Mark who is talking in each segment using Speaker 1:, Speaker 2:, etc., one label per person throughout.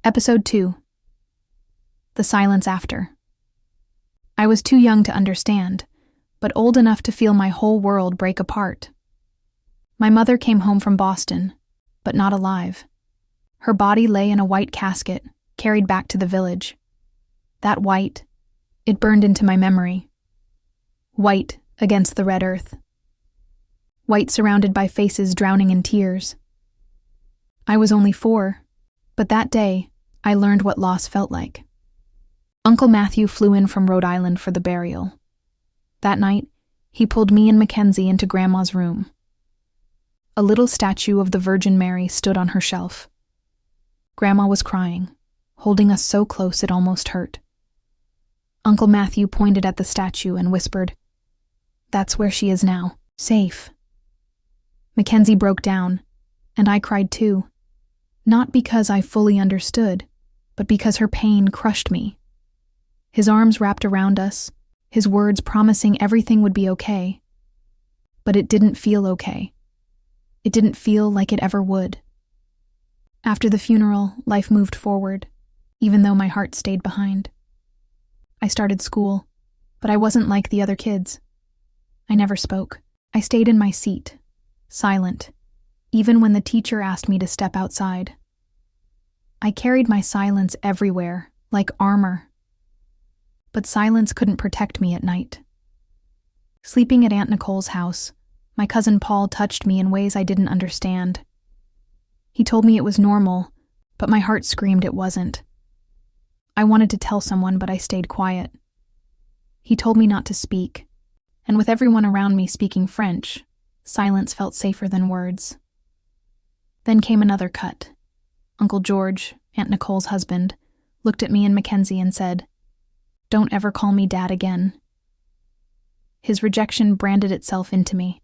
Speaker 1: Episode 2. The Silence After. I was too young to understand, but old enough to feel my whole world break apart. My mother came home from Boston, but not alive. Her body lay in a white casket, carried back to the village. That white, it burned into my memory. White against the red earth. White surrounded by faces drowning in tears. I was only 4, but that day, I learned what loss felt like. Uncle Matthew flew in from Rhode Island for the burial. That night, he pulled me and Mackenzie into Grandma's room. A little statue of the Virgin Mary stood on her shelf. Grandma was crying, holding us so close it almost hurt. Uncle Matthew pointed at the statue and whispered, "That's where she is now, safe." Mackenzie broke down, and I cried too. Not because I fully understood, but because her pain crushed me. His arms wrapped around us, his words promising everything would be okay. But it didn't feel okay. It didn't feel like it ever would. After the funeral, life moved forward, even though my heart stayed behind. I started school, but I wasn't like the other kids. I never spoke. I stayed in my seat, silent, even when the teacher asked me to step outside. I carried my silence everywhere, like armor. But silence couldn't protect me at night. Sleeping at Aunt Nicole's house, my cousin Paul touched me in ways I didn't understand. He told me it was normal, but my heart screamed it wasn't. I wanted to tell someone, but I stayed quiet. He told me not to speak, and with everyone around me speaking French, silence felt safer than words. Then came another cut. Uncle George, Aunt Nicole's husband, looked at me and Mackenzie and said, "Don't ever call me Dad again." His rejection branded itself into me.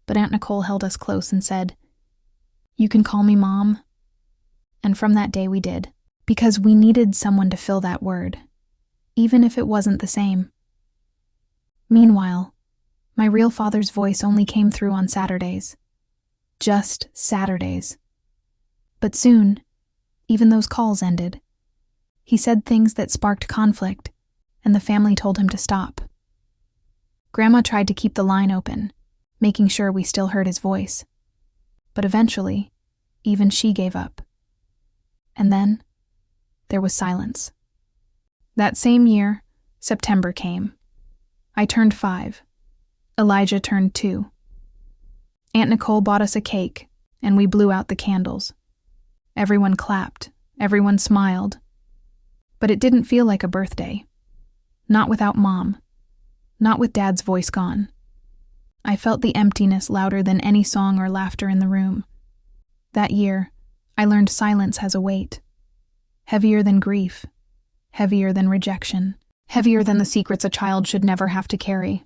Speaker 1: But Aunt Nicole held us close and said, "You can call me Mom." And from that day we did, because we needed someone to fill that word, even if it wasn't the same. Meanwhile, my real father's voice only came through on Saturdays. Just Saturdays. But soon, even those calls ended. He said things that sparked conflict, and the family told him to stop. Grandma tried to keep the line open, making sure we still heard his voice. But eventually, even she gave up. And then, there was silence. That same year, September came. I turned 5. Elijah turned 2. Aunt Nicole bought us a cake, and we blew out the candles. Everyone clapped, everyone smiled. But it didn't feel like a birthday. Not without Mom. Not with Dad's voice gone. I felt the emptiness louder than any song or laughter in the room. That year, I learned silence has a weight. Heavier than grief. Heavier than rejection. Heavier than the secrets a child should never have to carry.